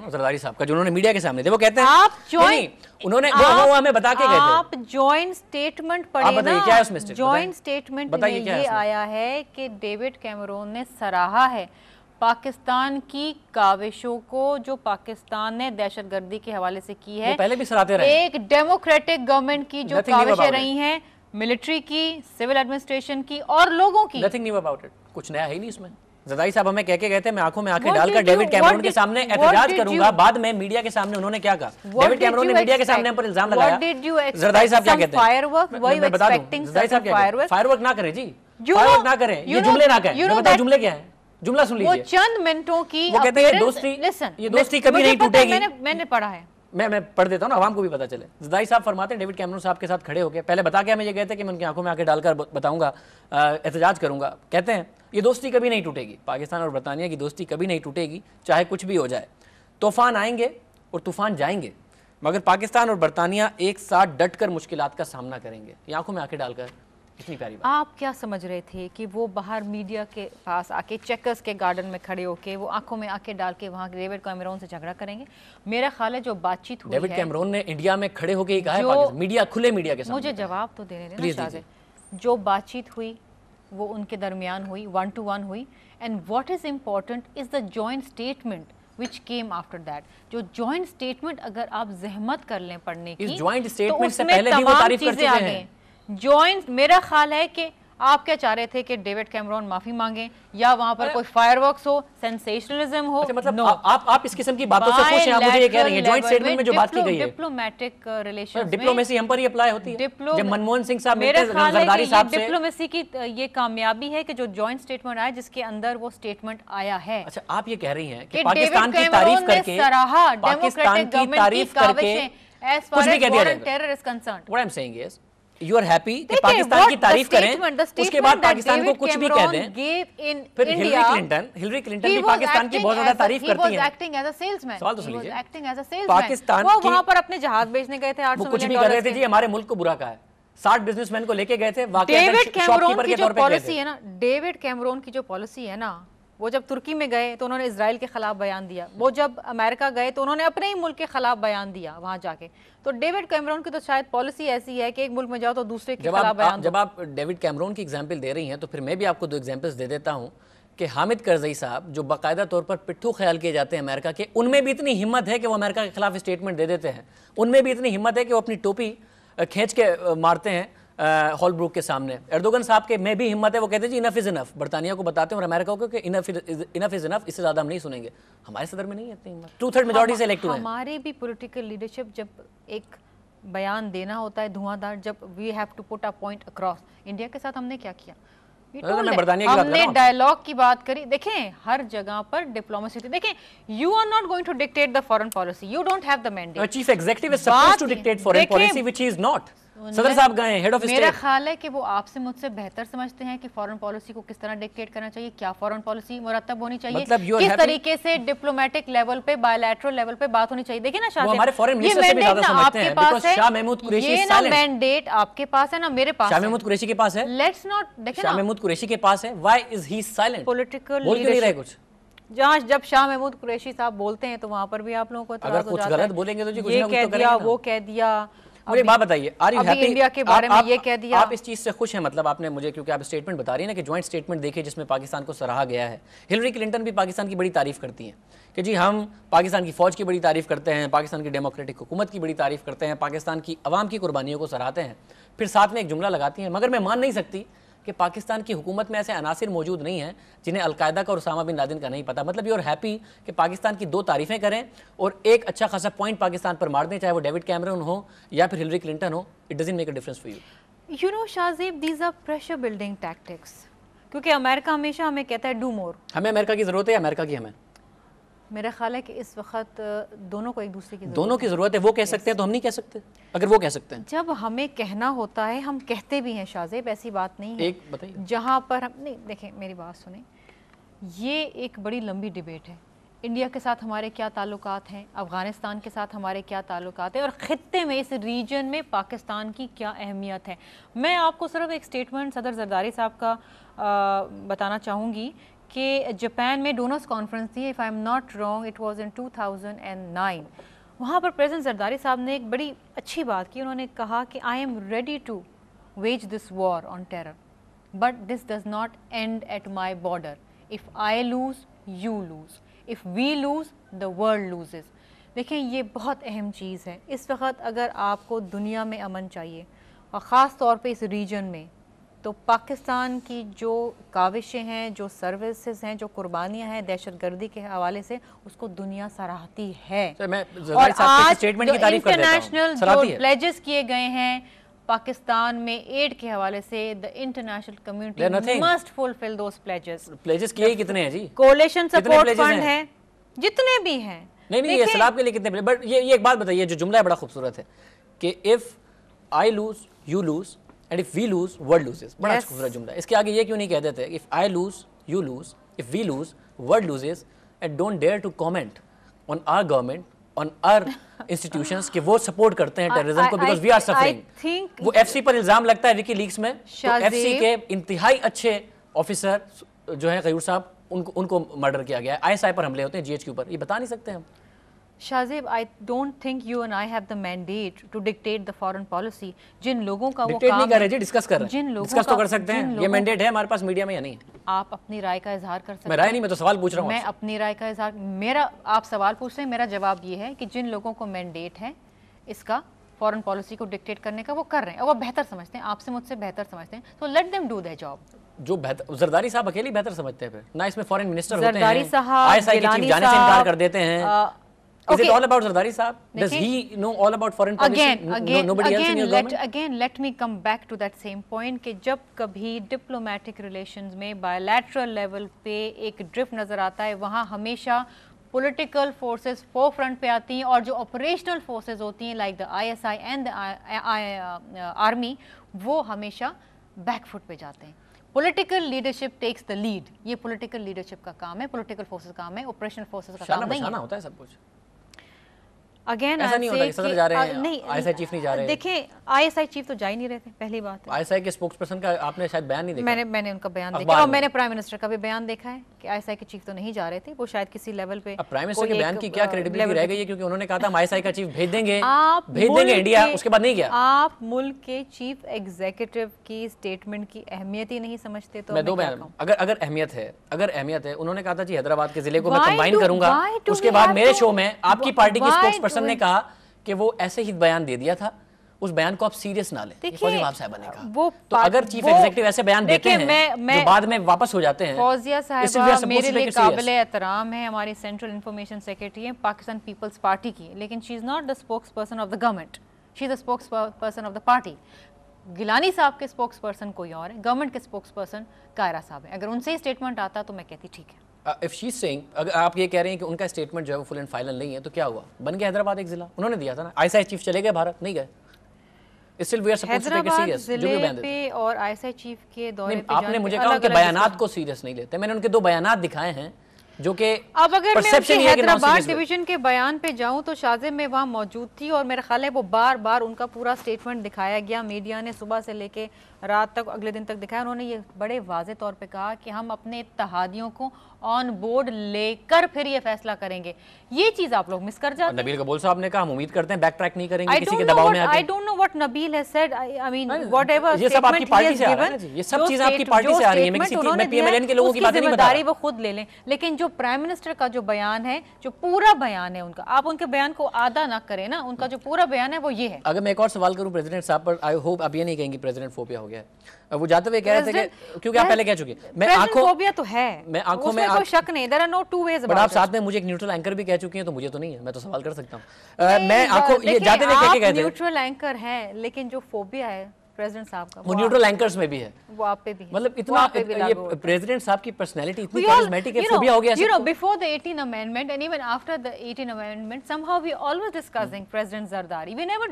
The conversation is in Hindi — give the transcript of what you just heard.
हूँ जरदारी साहब का, जो उन्होंने मीडिया के सामने थे, वो कहते हैं आप उन्होंने वो हमें बता के गए थे। आप जॉइंट स्टेटमेंट पढ़े ना, क्या है उसमें? जॉइंट स्टेटमेंट में ये आया है कि डेविड कैमरून ने सराहा है पाकिस्तान की काविशों को, जो पाकिस्तान ने दहशतगर्दी के हवाले से की है। पहले भी सराहते रहे। एक डेमोक्रेटिक गवर्नमेंट की जो काविशें रही हैं, मिलिट्री की, सिविल एडमिनिस्ट्रेशन की और लोगों की। नथिंग न्यू अबाउट इट, कुछ नया है ही नहीं इसमें। जरदारी साहब हमें कह के गए थे मैं आंखों में आंखें डालकर डेविड कैमरून के सामने एहतजाज करूंगा। बाद में मीडिया के सामने उन्होंने क्या कहा? डेविड कैमरून ने मीडिया के सामने हम पर इल्जाम लगाया। जरदारी साहब क्या कहते हैं? मैं बता दूं, जरदारी साहब क्या कहते हैं? फायरवर्क ना करें जी, फायरवर्क ना करें, ये जुमले ना कहें। मैं बताऊं जुमले क्या है? जुमला सुन लीजिए। वो चंद मिनटों की, वो कहते हैं दोस्ती, ये दोस्ती कभी नहीं टूटेगी। मैंने पढ़ा है, मैं पढ़ देता हूँ ना, आवाम को भी पता चले। जरदारी साहब फरमाते हैं डेविड कैमरून साहब के साथ खड़े होकर पहले बता के हमें ये कहते हैं कि मैं उनकी आंखों में आंखें डालकर बताऊंगा, एहतजाज करूंगा। कहते हैं ये दोस्ती कभी नहीं टूटेगी, पाकिस्तान और बरतानिया की दोस्ती कभी नहीं टूटेगी, चाहे कुछ भी हो जाए। तूफान आएंगे और तूफान जाएंगे, मगर पाकिस्तान और बरतानिया एक साथ डटकर मुश्किलात का सामना करेंगे। ये आंखों में आंखें डालकर इतनी प्यारी बात। आप क्या समझ रहे थे कि वो बाहर मीडिया के पास आके चेकर्स के गार्डन में खड़े होके वो आंखों में आंखें डाल के वहाँ डेविड कैमरून से झगड़ा करेंगे? मेरा ख्याल है जो बातचीत हुई डेविड कैमरून ने इंडिया में खड़े होके ही कहा है, मीडिया खुले मीडिया के सामने। मुझे जवाब तो देने देना शाज़े। जो बातचीत हुई वो उनके दरमियान हुई, 1 to 1 हुई, and what is important is the joint statement which came after that। जो जॉइंट स्टेटमेंट अगर आप जहमत कर लें पढ़ने की, इस जॉइंट स्टेटमेंट से पहले भी वो तारीफ कर चुके हैं। जॉइंट, मेरा ख्याल है कि आप क्या चाह रहे थे कि डेविड कैमरून माफी मांगे या वहां पर कोई फायरवर्क्स हो, सेंसेशनलिज्म हो? मतलब आप इस किस्म की बातों से खुश हैं? आप मुझे ये कह रही हैं जॉइंट स्टेटमेंट में जो बात की गई है डिप्लोमेटिक रिलेशंस, डिप्लोमेसी हम पर ही अप्लाई होती है। जब मनमोहन सिंह साहब मेरे ख्याल है कि डिप्लोमेसी की ये कामयाबी है कि जो जॉइंट स्टेटमेंट आया जिसके अंदर वो स्टेटमेंट आया है। अच्छा, आप ये कह रही हैं कि पाकिस्तान की तारीफ करके, पाकिस्तान की तारीफ करके कुछ भी कह दिया जाएगा। Terror is concerned. What I am saying is you are happy कि पाकिस्तान की तारीफ करें, उसके बाद पाकिस्तान को कुछ भी कह दें। फिर हिलरी क्लिंटन भी पाकिस्तान की बहुत ज्यादा तारीफ करती हैं। सवाल तो सुन लीजिए, पाकिस्तान वो वहां पर अपने जहाज बेचने गए थे, 800 वो कुछ भी कर रहे थे जी, हमारे मुल्क को बुरा कहा है। 60 बिजनेसमैन को लेके गए थे, डेविड कैमरून की जो पॉलिसी है ना, डेविड कैमरून की जो पॉलिसी है ना, वो जब तुर्की में गए तो उन्होंने इजराइल के खिलाफ बयान दिया, वो जब अमेरिका गए तो उन्होंने अपने ही मुल्क के खिलाफ बयान दिया वहां जाके। तो डेविड कैमरून की तो शायद पॉलिसी ऐसी है कि एक मुल्क में जाओ तो दूसरे के खिलाफ बयान। जब आप डेविड कैमरून की एग्जांपल दे रही हैं तो फिर मैं भी आपको 2 एग्जांपल्स दे देता हूं कि हामिद करजई साहब जो बाकायदा तौर पर पिट्ठू ख्याल किए जाते हैं अमेरिका के, उनमें भी इतनी हिम्मत है कि वो अमेरिका के खिलाफ स्टेटमेंट दे देते हैं। उनमें भी इतनी हिम्मत है कि वो अपनी टोपी खींच के मारते हैं हॉलब्रुक के सामने। एर्दोगन साहब के में भी हिम्मत है, वो कहते हैं जी इनफ इज इनफ, बरतानिया को बताते हैं और अमेरिका को कि इनफ इज इनफ, इससे ज्यादा हम नहीं सुनेंगे। हमारे सदर में नहीं है इतनी हिम्मत, 2/3 मेजॉरिटी से इलेक्ट हुए हैं। हमारे भी पॉलिटिकल लीडरशिप जब एक बयान देना होता है धुआंधार, जब we have to put a point across. India के साथ हमने क्या किया? हमने डायलॉग की बात करी। देखें हर जगह पर डिप्लोमेसी थी। देखें, you are not going to dictate the foreign policy, you don't have the mandate. Chief executive is supposed to dictate foreign policy which he is not. सदर साहब गए, हेड ऑफ स्टेट। मेरा ख्याल है कि वो आपसे मुझसे बेहतर समझते हैं कि फॉरेन पॉलिसी को किस तरह डिक्टेट करना चाहिए, क्या फॉरेन पॉलिसी मुरतब होनी चाहिए, किस तरीके से डिप्लोमेटिक लेवल पे, बायलैटरल लेवल पे बात होनी चाहिए। देखिए ना शाह, हमारे फॉरेन मिनिस्टर से भी ज्यादा समझते हैं बिकॉज़ शाह महमूद कुरैशी ये ना मैंडेट आपके पास है ना मेरे पास है। शाह महमूद कुरैशी के पास है। लेट्स नॉट, देखिए शाह महमूद कुरैशी के पास है, why is he silent? Political बोल क्यों नहीं रहे कुछ? जहाँ जब शाह महमूद कुरैशी साहब बोलते हैं तो वहां पर भी आप लोगों को अगर कुछ गलत बोलेंगे तो जी कुछ ना कुछ तो करेंगे। वो कह दिया। मुझे बात बताइए, आर यू हैप्पी? इंडिया के बारे में ये कह दिया। आप इस चीज से खुश हैं? मतलब आपने मुझे, क्योंकि आप स्टेटमेंट बता रही हैं ना कि जॉइंट स्टेटमेंट देखिए जिसमें पाकिस्तान को सराहा गया है। हिलरी क्लिंटन भी पाकिस्तान की बड़ी तारीफ करती हैं कि जी हम पाकिस्तान की फौज की बड़ी तारीफ करते हैं, पाकिस्तान की डेमोक्रेटिक हुकूमत की बड़ी तारीफ करते हैं, पाकिस्तान की अवाम की कुर्बानियों को सराहते हैं। फिर साथ में एक जुमला लगाती हैं, मगर मैं मान नहीं सकती कि पाकिस्तान की हुकूमत में ऐसे अनासिर मौजूद नहीं हैं जिन्हें अलकायदा का और उसामा बिन लादेन का नहीं पता। मतलब यू आर हैप्पी कि पाकिस्तान की 2 तारीफें करें और एक अच्छा खासा पॉइंट पाकिस्तान पर मार दें, चाहे वो डेविड कैमरून हो या फिर हिलरी क्लिंटन हो। It doesn't make a difference for you. You know Shahzeb, these are pressure building tactics, क्योंकि अमेरिका हमेशा हमें कहता है डू मोर। हमें अमेरिका की जरूरत है या अमेरिका की हमें? मेरा ख्याल है कि इस वक्त दोनों को एक दूसरे की दोनों की जरूरत है। वो कह सकते हैं तो हम नहीं कह सकते? अगर वो कह सकते हैं, जब हमें कहना होता है हम कहते भी हैं शाहजेब, ऐसी बात नहीं है। एक बताइए, जहाँ पर हम नहीं, देखें मेरी बात सुने, ये एक बड़ी लंबी डिबेट है। इंडिया के साथ हमारे क्या ताल्लुकात हैं, अफ़गानिस्तान के साथ हमारे क्या ताल्लुकात हैं, और ख़ित्ते में इस रीजन में पाकिस्तान की क्या अहमियत है। मैं आपको सिर्फ एक स्टेटमेंट सदर जरदारी साहब का बताना चाहूँगी कि जापान में डोनर्स कॉन्फ्रेंस थी, if I am not wrong it was in 2009। वहाँ पर प्रेसिडेंट जरदारी साहब ने एक बड़ी अच्छी बात की। उन्होंने कहा कि I am ready to wage this war on terror but this does not end at my border. If I lose you lose, if we lose the world loses. देखें, ये बहुत अहम चीज़ है। इस वक्त अगर आपको दुनिया में अमन चाहिए और ख़ास तौर पे इस रीजन में, तो पाकिस्तान की जो काविशें हैं, जो सर्विसेज हैं, जो कुर्बानियां हैं दहशतगर्दी के हवाले से, उसको दुनिया सराहती है। और आज इंटरनेशनल जो प्लेजेस किए गए हैं पाकिस्तान में एड के हवाले से, the international community must fulfil those pledges. Pledges किए कितने हैं जी? कोalition सपोर्ट फंड है, जितने भी हैं। नहीं, ये सलाब के लिए कितने? बट ये एक बात बताइए, जो जुमला है बड़ा खूबसूरत है कि if I lose you lose and if we lose world loses. बड़ा खूबसूरत जुमला है। इसके आगे ये क्यों नहीं कह देते if I lose you lose, if we lose world loses and don't dare to comment on our government, on our institutions कि वो सपोर्ट करते हैं टेररिज्म को, बिकॉज़ वी आर सफरिंग। वो एफसी पर इल्जाम लगता है विकीलीक्स में, तो एफसी के इंतहाई अच्छे ऑफिसर जो है गयूर साहब, उनको मर्डर किया गया है। आईएसआई पर हमले होते हैं जीएच के ऊपर, ये बता नहीं सकते हम? Shahzeb, I don't think you and I have the mandate to dictate the foreign policy. जिन लोगों का वो काम नहीं कर रहे जी, डिस्कस कर रहे हैं। डिस्कस तो कर सकते हैं, ये मैंडेट है हमारे पास मीडिया में या नहीं? आप अपनी राय का इजहार कर सकते हैं। मैं राय नहीं, मैं तो सवाल पूछ रहा हूँ। मैं अपनी राय का इजहार, मेरा, आप सवाल पूछ रहे हैं, मेरा जवाब ये है कि जिन लोगों को मैंडेट है इसका फॉरेन पॉलिसी को डिक्टेट करने का, वो कर रहे हैं और वो बेहतर समझते हैं, आपसे मुझसे बेहतर समझते हैं, तो let them do their job. जो बेहतर जरदारी साहब अकेले बेहतर समझते हैं, फिर ना इसमें फॉरेन मिनिस्टर होते हैं, जरदारी साहब, आईएसआई के चीफ जाने से इनकार कर देते हैं। Is it all about Zardari Saab? Does he know all about foreign policy? Nobody else in your government? Again, let me come back to that same point कि जब कभी diplomatic relations में bilateral level पे एक drift नजर आता है, वहाँ हमेशा political forces forefront पे आती हैं और जो operational forces होती हैं like the ISI and the army, वो हमेशा back foot पे जाते हैं। Political leadership takes the lead। ये political leadership का काम है, political forces का काम है, operational forces का काम नहीं है। होता है सब कुछ। अगेन ऐसा नहीं होता कि सदर जा रहे हैं, नहीं, आईएसआई चीफ नहीं जा रहे। देखें, आईएसआई चीफ तो जा ही नहीं रहे थे, पहली बात है। आईएसआई के स्पोक्सपर्सन का आपने शायद बयान नहीं देखा? मैंने उनका बयान देखा और मैंने प्राइम मिनिस्टर का भी बयान देखा है कि आईएसआई के चीफ तो नहीं जा रहे थे, वो शायद किसी लेवल पे। प्राइम मिनिस्टर के बयान की क्या क्रेडिबिलिटी रह गई है, क्योंकि उन्होंने कहा था हम आईएसआई का चीफ भेज देंगे इंडिया, उसके बाद नहीं गया। आप मुल्क के चीफ एग्जीक्यूटिव की स्टेटमेंट की अहमियत ही नहीं समझते। तो मैं दो बयान, अगर अहमियत है, उन्होंने कहा था जी हैदराबाद के जिले को मैं कंबाइन करूंगा, उसके बाद मेरे शो में आपकी पार्टी के स्पोक्सपर्सन ने कहा कि वो ऐसे ही बयान दे दिया था, उस बयान को आप सीरियस ना लें। फौजिया साहिबा ने कहा, तो अगर चीफ एग्जीक्यूटिव ऐसे बयान देते हैं जो बाद में वापस हो जाते हैं। फौजिया साहिबा मेरे लिए काबिल एहतराम है, हमारी सेंट्रल इंफॉर्मेशन सेक्रेटरी है पाकिस्तान पीपल्स पार्टी की, लेकिन she is not the spokesperson of the government, she is the spokesperson of the party. Gilani साहब के स्पोक्स पर्सन कोई और है, गवर्नमेंट के स्पोक्स पर्सन कायरा साहब है। अगर उनसे ही स्टेटमेंट आता तो मैं कहती ठीक है। इफ शी इज सेइंग, अगर आप ये कह रहे हैं कि उनका स्टेटमेंट जो है वो फुल एंड फाइनल नहीं है, तो क्या हुआ? बन गया हैदराबाद एक जिला, उन्होंने दिया था ना। आईएसआई चीफ चले गए भारत, नहीं गए। Still we are supposed to take it serious। जिले पे और आईएसआई चीफ के दौरे पे आपने मुझे कहा उनके बयानात को सीरियस नहीं लेते। मैंने उनके दो बयानात दिखाए हैं जो कि अब अगर मैं हैदराबाद डिवीजन के बयान पे जाऊं तो शाज़िब में वहाँ मौजूद थी और मेरा ख्याल है वो बार बार उनका पूरा स्टेटमेंट दिखाया गया, मीडिया ने सुबह से लेके रात तक अगले दिन तक दिखाया। उन्होंने ये बड़े वाज़े तौर पे कहा कि हम अपने इत्तेहादियों को ऑन बोर्ड लेकर फिर ये फैसला करेंगे। ये चीज आप लोग मिस कर जाते हैं। नबील कबूल साहब ने कहा हम उम्मीद करते हैं बैक ट्रैक नहीं करेंगे किसी के दबाव में आके। I don't know what Nabil has said, I mean whatever ये सब आपकी पार्टी से आ रहा है ना जी, ये सब चीजें आपकी पार्टी से आ रही है। मैं किसी पीएमएलएन के लोगों की बात नहीं बता रहा। वो खुद ले लें, लेकिन जो प्राइम मिनिस्टर का जो बयान है, जो पूरा बयान है उनका, आप उनके बयान को आधा ना करें ना, उनका जो पूरा बयान है वो ये है। अगर मैं एक और सवाल करूं प्रेसिडेंट साहब पर, आई होप आप ये नहीं कहेंगे प्रेसिडेंट फोबिया हो गया है। वो जाते हुए कह रहे थे कि क्योंकि आप पहले कह चुके, मैं आंखों फोबिया तो है, मैं आंखों में कोई शक नहीं, there are no two ways but आप साथ में मुझे एक न्यूट्रल एंकर भी कह चुकी हैं, तो मुझे तो नहीं है, मैं तो सवाल कर सकता हूं। मैं आंखों ये जाते हुए कह के कहते हैं न्यूट्रल एंकर है, लेकिन जो फोबिया है प्रेसिडेंट साहब का वो न्यूट्रल एंकर्स में भी है, वो आप पे भी है। मतलब इतना ये प्रेसिडेंट साहब की पर्सनालिटी इतनी कैरिस्मेटिक है, फोबिया हो गया। You know, before the 18th amendment and even after the 18th amendment, somehow we always discussing President Zardari. We never